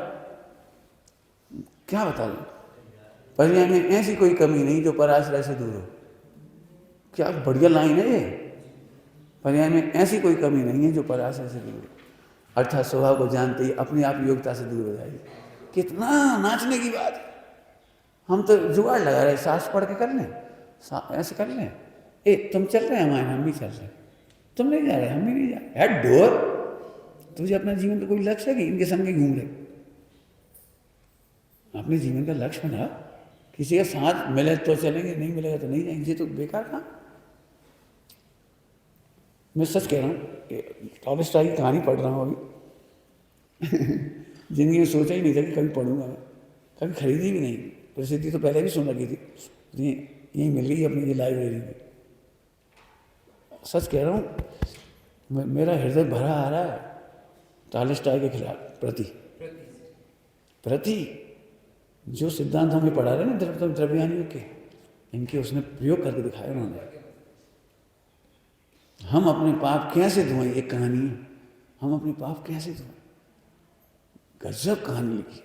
क्या बता दूं। पर्याय में ऐसी कोई कमी नहीं जो पराश्रय से दूर हो। क्या बढ़िया लाइन है ये, पर्याय में ऐसी कोई कमी नहीं है जो पराश्रय से दूर हो, अर्थात स्वभाव को जानते ही अपने आप योग्यता से दूर हो जाएगी। कितना नाचने की बात है। हम तो जुगाड़ लगा रहे, सास पढ़ के कर लें, ऐसे कर लें, ए तुम चल रहे हैं हमारे, हम भी चल रहे, तुम नहीं जा रहे, हम भी नहीं जा रहे। यार डोर, तुझे अपना जीवन का कोई लक्ष्य है कि इनके संग घूम रहे? अपने जीवन का लक्ष्य बना, किसी का साथ मिले तो चलेंगे, नहीं मिलेगा तो नहीं जाएंगे, तो बेकार था। मैं सच कह रहा हूँ, टॉलस्टॉय की कहानी पढ़ रहा हूँ अभी। जिंदगी में सोचा ही नहीं था कि कभी पढ़ूंगा मैं, कभी खरीदी भी नहीं। प्रसिद्धि तो पहले भी सुन रखी थी, यहीं मिल गई अपनी ये लाइब्रेरी में। सच कह रहा हूँ, मेरा हृदय भरा आ रहा है टॉलस्टॉय के खिलाफ प्रति जो सिद्धांत हमें पढ़ा रहे ना द्रव्यानियों के, इनके उसने प्रयोग करके दिखाया उन्होंने। हम अपने पाप कैसे धोएं, एक कहानी है, हम अपने पाप कैसे धोएं। गजब कहानी लिखी है।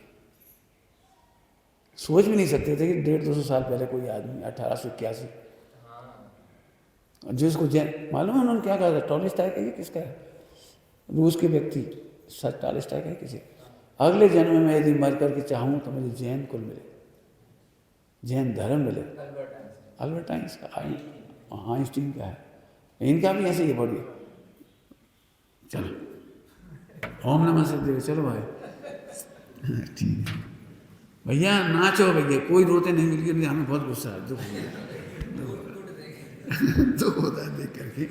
सोच भी नहीं सकते थे कि 150-200 साल पहले कोई आदमी 1881 जिसको मालूम है उन्होंने क्या कहा था? टॉलस्टॉय का, ये किसका है? रूस के व्यक्ति सच टॉलस्टॉय का है किसी। अगले जन्म में यदि मर करके चाहूँ तो मुझे जैन कुल मिले, जैन धर्म मिले। अल्बर्ट आइंस्टाइन का, आइंस्टीन का है, इनका भी ऐसे ही बढ़ गया। चलो ओम नमः शिवाय, चलो भाई ठीक है भैया, नाचो भैया, कोई रोते नहीं मिल गया, हमें बहुत गुस्सा है, दुख होता है देख करके।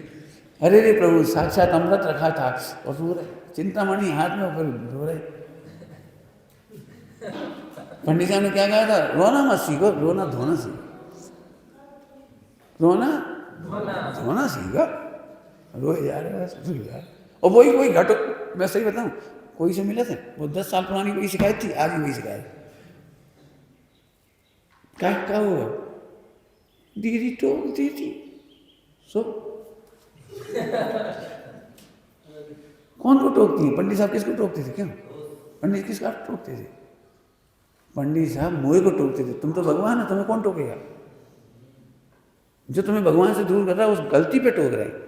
अरे रे प्रभु, साक्षात अमृत रखा था और रो रहे, चिंतामणि हाथ में ऊपर रो रहे। पंडित साहब ने क्या कहा था? रोना मत सीखो, रोना धोना सीखो, रोना धोना सीखो। रोए जा रहे बस, रोए जा रहे। और वही कोई घटो, मैं सही बताऊं, कोई से मिले थे, वो 10 साल पुरानी कोई शिकायत थी, आज भी वही शिकायत। क्या हुआ? दीदी टोकती थी, सो कौन को टोकती है? पंडित साहब किसको टोकते थे? क्यों पंडित किसका टोकते थे? पंडित साहब मोए को टोकते थे। तुम तो भगवान है, तुम्हें कौन टोकेगा? जो तुम्हें भगवान से दूर कर रहा है उस गलती पे टोक रहे हैं,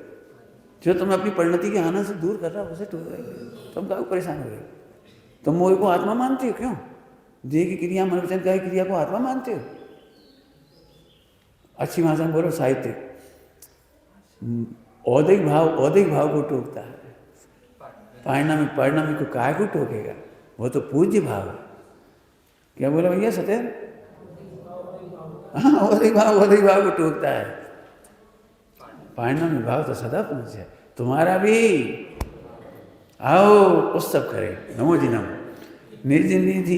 जो तुम्हें अपनी परिणति के आनंद से दूर कर रहा है उसे टोक रहे हैं। तुम काहे परेशान हो रहे हो? तुम मोए को आत्मा मानते हो? क्यों देह की क्रिया, मन वचन कायिक क्रिया को आत्मा मानते हो? अच्छी भाषा में बोलो, साहित्य औदिक भाव को टोकता है, परिणामी को काय को टोकेगा? वो तो पूज्य भाव है। क्या बोला भैया सत्यन? हाँ, औदिक भाव को टोकता है, परिणामी भाव तो सदा पूज्य है। तुम्हारा भी आओ उत्सव करें, नमो जी नमो। निर्जन निधि